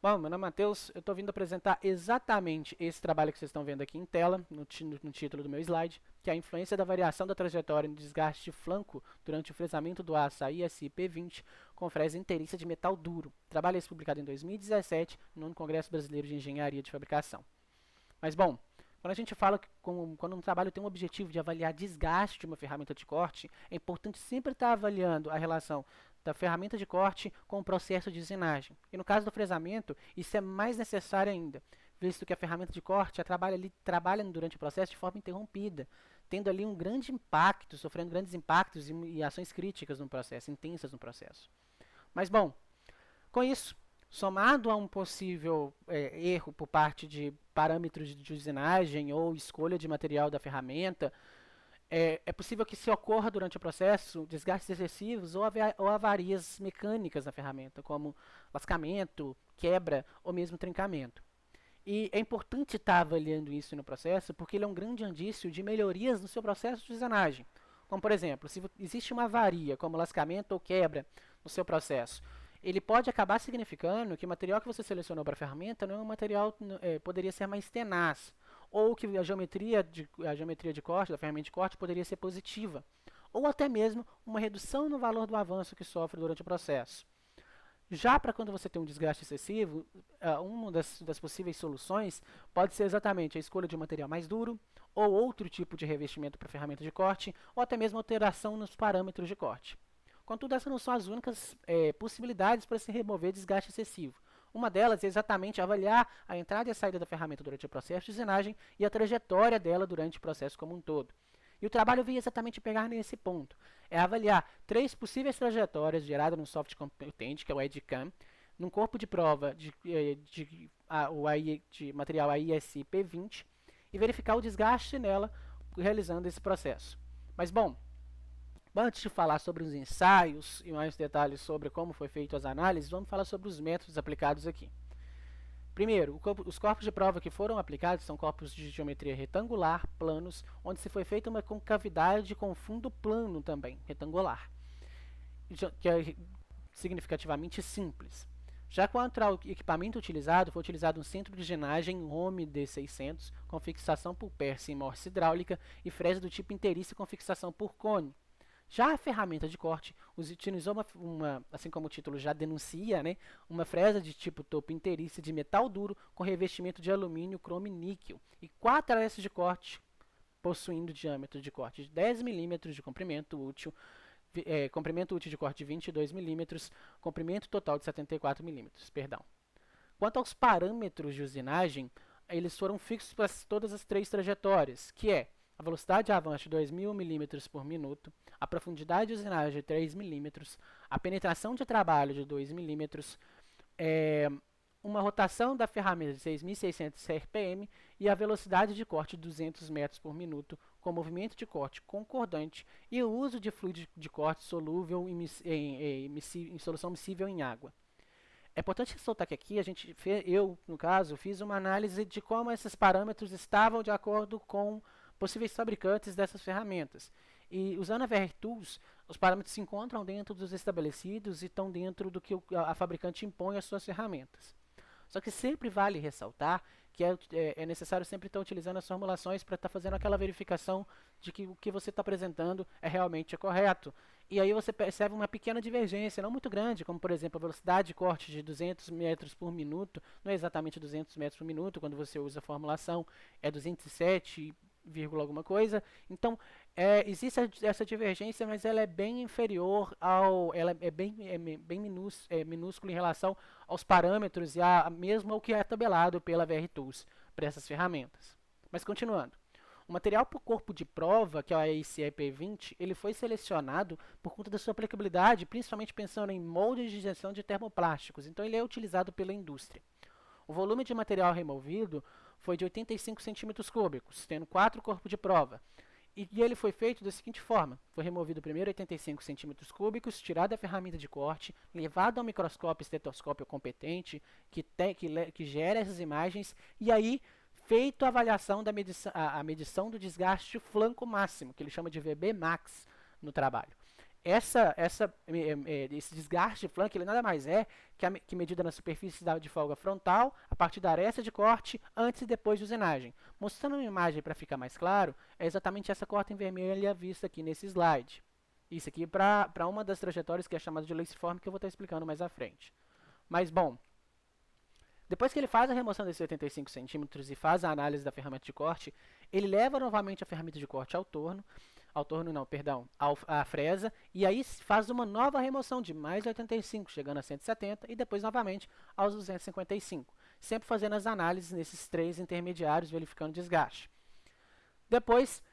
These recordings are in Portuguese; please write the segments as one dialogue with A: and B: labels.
A: Bom, meu nome é Matheus, eu estou vindo apresentar exatamente esse trabalho que vocês estão vendo aqui em tela, no título do meu slide, que é a influência da variação da trajetória no desgaste de flanco durante o fresamento do aço ISI-P20 com fresa inteiriça de metal duro. Trabalho esse publicado em 2017 no Congresso Brasileiro de Engenharia de Fabricação. Mas, bom, quando a gente fala que quando um trabalho tem um objetivo de avaliar desgaste de uma ferramenta de corte, é importante sempre estar avaliando a relação da ferramenta de corte com o processo de usinagem. E no caso do fresamento, isso é mais necessário ainda, visto que a ferramenta de corte trabalha durante o processo de forma interrompida, tendo ali um grande impacto, sofrendo grandes impactos e ações críticas no processo, intensas no processo. Mas, bom, com isso, somado a um possível erro por parte de parâmetros de usinagem ou escolha de material da ferramenta, é possível que se ocorra durante o processo desgastes excessivos ou avarias mecânicas na ferramenta, como lascamento, quebra ou mesmo trincamento. E é importante estar avaliando isso no processo, porque ele é um grande indício de melhorias no seu processo de usinagem. Como, por exemplo, se existe uma avaria, como lascamento ou quebra no seu processo, ele pode acabar significando que o material que você selecionou para a ferramenta não é um material, poderia ser mais tenaz, ou que a geometria de corte, da ferramenta de corte, poderia ser positiva, ou até mesmo uma redução no valor do avanço que sofre durante o processo. Já para quando você tem um desgaste excessivo, uma das possíveis soluções pode ser exatamente a escolha de um material mais duro, ou outro tipo de revestimento para a ferramenta de corte, ou até mesmo alteração nos parâmetros de corte. Contudo, essas não são as únicas possibilidades para se remover desgaste excessivo. Uma delas é exatamente avaliar a entrada e a saída da ferramenta durante o processo de usinagem e a trajetória dela durante o processo como um todo. E o trabalho veio exatamente pegar nesse ponto. É avaliar 3 possíveis trajetórias geradas no software competente, que é o EDCAM, num corpo de prova de material AISI P20 e verificar o desgaste nela realizando esse processo. Mas, bom, antes de falar sobre os ensaios e mais detalhes sobre como foi feito as análises, vamos falar sobre os métodos aplicados aqui. Primeiro, os corpos de prova que foram aplicados são corpos de geometria retangular, planos, onde se foi feita uma concavidade com fundo plano também, retangular, que é significativamente simples. Já quanto ao equipamento utilizado, foi utilizado um centro de usinagem HOME D600 com fixação por persa e morse hidráulica e fresa do tipo inteiriça com fixação por cone. Já a ferramenta de corte utilizou assim como o título já denuncia, né, uma fresa de tipo topo inteiriça de metal duro com revestimento de alumínio, cromo e níquel e 4 arrestos de corte possuindo diâmetro de corte de 10 mm de comprimento útil, comprimento útil de corte de 22 mm, comprimento total de 74 mm, perdão. Quanto aos parâmetros de usinagem, eles foram fixos para todas as 3 trajetórias, que é a velocidade de avanço de 2.000 mm por minuto, a profundidade de usinagem de 3 mm, a penetração de trabalho de 2 mm, uma rotação da ferramenta de 6.600 RPM e a velocidade de corte de 200 metros por minuto, com movimento de corte concordante e o uso de fluido de corte solúvel em solução miscível em água. É importante ressaltar que aqui eu, no caso, fiz uma análise de como esses parâmetros estavam de acordo com possíveis fabricantes dessas ferramentas. E usando a VRTools, os parâmetros se encontram dentro dos estabelecidos e estão dentro do que a fabricante impõe às suas ferramentas. Só que sempre vale ressaltar que é necessário sempre estar utilizando as formulações para estar fazendo aquela verificação de que o que você está apresentando é realmente correto. E aí você percebe uma pequena divergência, não muito grande, como por exemplo a velocidade de corte de 200 metros por minuto, não é exatamente 200 metros por minuto, quando você usa a formulação é 207, alguma coisa. Então, existe essa divergência, mas ela é bem inferior ela é bem minúscula em relação aos parâmetros e mesmo ao que é tabelado pela VRTools para essas ferramentas. Mas continuando. O material para o corpo de prova, que é o AISI-P20, ele foi selecionado por conta da sua aplicabilidade, principalmente pensando em moldes de injeção de termoplásticos. Então, ele é utilizado pela indústria. O volume de material removido foi de 85 centímetros cúbicos, tendo 4 corpos de prova. E ele foi feito da seguinte forma: foi removido primeiro 85 centímetros cúbicos, tirado a ferramenta de corte, levado ao microscópio estetoscópio competente que gera essas imagens, e aí feito a avaliação a medição do desgaste flanco máximo, que ele chama de VB max no trabalho. Esse desgaste de flanco ele nada mais é que medida na superfície de folga frontal a partir da aresta de corte antes e depois de usinagem. Mostrando uma imagem para ficar mais claro, é exatamente essa corta em vermelho vista aqui nesse slide. Isso aqui para uma das trajetórias que é chamada de laceform, que eu vou estar explicando mais à frente. Mas, bom, depois que ele faz a remoção desses 85 centímetros e faz a análise da ferramenta de corte, ele leva novamente a ferramenta de corte à fresa, e aí faz uma nova remoção de mais 85, chegando a 170, e depois novamente aos 255, sempre fazendo as análises nesses três intermediários, verificando o desgaste. Depois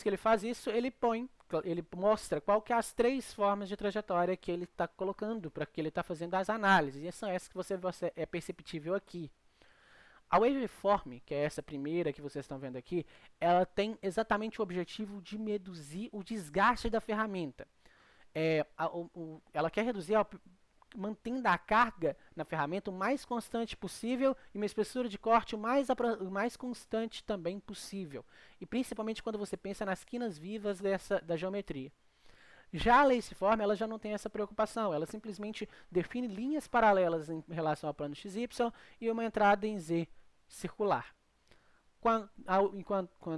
A: que ele faz isso, ele mostra qual que é as três formas de trajetória que ele está colocando para que ele está fazendo as análises, e são essas que você é perceptível aqui. A waveform, que é essa primeira que vocês estão vendo aqui, ela tem exatamente o objetivo de reduzir o desgaste da ferramenta. Ela quer reduzir, mantendo a carga na ferramenta o mais constante possível e uma espessura de corte o mais constante também possível. E principalmente quando você pensa nas quinas vivas da geometria. Já a laceform, ela já não tem essa preocupação, ela simplesmente define linhas paralelas em relação ao plano XY e uma entrada em Z circular. Quanto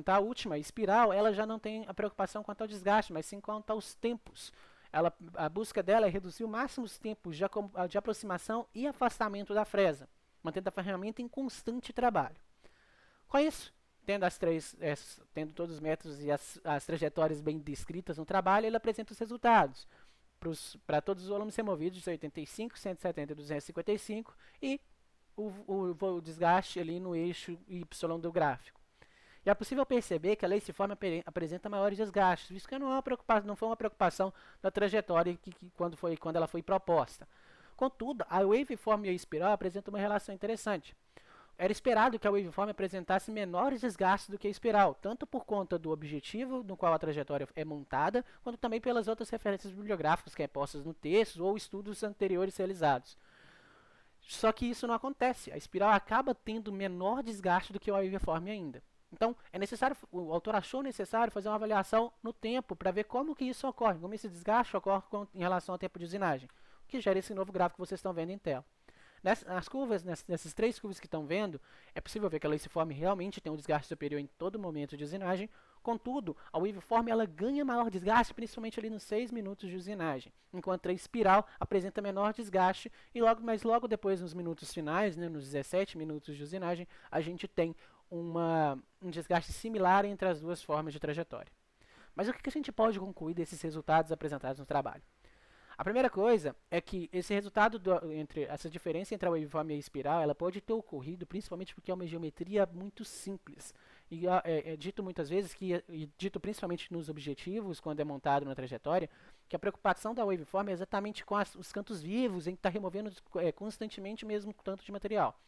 A: à última, a espiral, ela já não tem a preocupação quanto ao desgaste, mas sim quanto aos tempos. A busca dela é reduzir o máximo os tempos de aproximação e afastamento da fresa, mantendo a ferramenta em constante trabalho. Com isso, tendo todos os métodos e as trajetórias bem descritas no trabalho, ele apresenta os resultados para todos os volumes removidos de 85, 170 e 255 e o desgaste ali no eixo Y do gráfico. E é possível perceber que a laceform apresenta maiores desgastes, isso que não foi uma preocupação da trajetória quando ela foi proposta. Contudo, a waveform e a espiral apresentam uma relação interessante. Era esperado que a waveform apresentasse menores desgastes do que a espiral, tanto por conta do objetivo no qual a trajetória é montada, quanto também pelas outras referências bibliográficas que é postas no texto ou estudos anteriores realizados. Só que isso não acontece, a espiral acaba tendo menor desgaste do que a waveform ainda. Então, o autor achou necessário fazer uma avaliação no tempo para ver como que isso ocorre, como esse desgaste ocorre em relação ao tempo de usinagem, o que gera esse novo gráfico que vocês estão vendo em tela. Nessas três curvas que estão vendo, é possível ver que a laceform realmente tem um desgaste superior em todo momento de usinagem. Contudo, a waveform ela ganha maior desgaste, principalmente ali nos 6 minutos de usinagem, enquanto a espiral apresenta menor desgaste, mas logo depois, nos minutos finais, nos 17 minutos de usinagem, a gente tem um desgaste similar entre as duas formas de trajetória. Mas o que a gente pode concluir desses resultados apresentados no trabalho? A primeira coisa é que essa diferença entre a waveform e a espiral, ela pode ter ocorrido principalmente porque é uma geometria muito simples. E é dito muitas vezes, dito principalmente nos objetivos, quando é montado na trajetória, que a preocupação da waveform é exatamente com os cantos vivos, em que está removendo constantemente o mesmo tanto de material.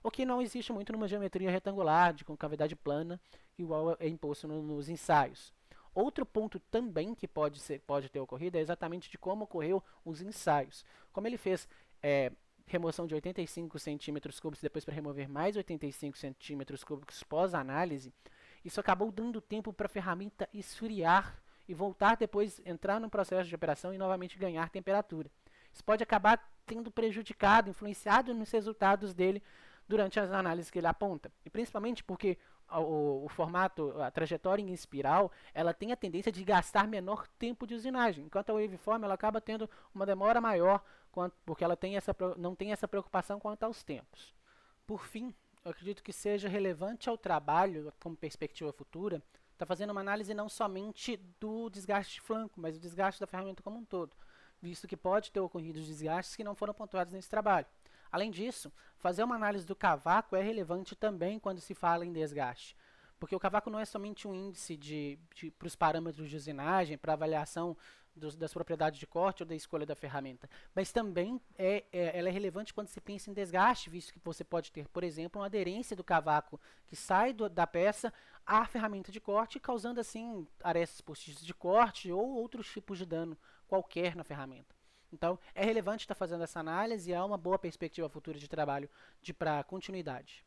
A: O que não existe muito numa geometria retangular, com cavidade plana, igual é imposto nos ensaios. Outro ponto também que pode ter ocorrido é exatamente de como ocorreu os ensaios. Como ele fez remoção de 85 centímetros cúbicos, depois para remover mais 85 centímetros cúbicos pós-análise, isso acabou dando tempo para a ferramenta esfriar e voltar depois, entrar no processo de operação e novamente ganhar temperatura. Isso pode acabar tendo prejudicado, influenciado nos resultados dele durante as análises que ele aponta. E principalmente porque o formato, a trajetória em espiral, ela tem a tendência de gastar menor tempo de usinagem, enquanto a waveform ela acaba tendo uma demora maior, porque ela não tem essa preocupação quanto aos tempos. Por fim, eu acredito que seja relevante ao trabalho, como perspectiva futura, está fazendo uma análise não somente do desgaste de flanco, mas do desgaste da ferramenta como um todo, visto que pode ter ocorrido desgastes que não foram pontuados nesse trabalho. Além disso, fazer uma análise do cavaco é relevante também quando se fala em desgaste, porque o cavaco não é somente um índice para os parâmetros de usinagem, para avaliação das propriedades de corte ou da escolha da ferramenta, mas também ela é relevante quando se pensa em desgaste, visto que você pode ter, por exemplo, uma aderência do cavaco que sai da peça à ferramenta de corte, causando assim arestas postiças de corte ou outros tipos de dano qualquer na ferramenta. Então, é relevante estar fazendo essa análise e é uma boa perspectiva futura de trabalho para continuidade.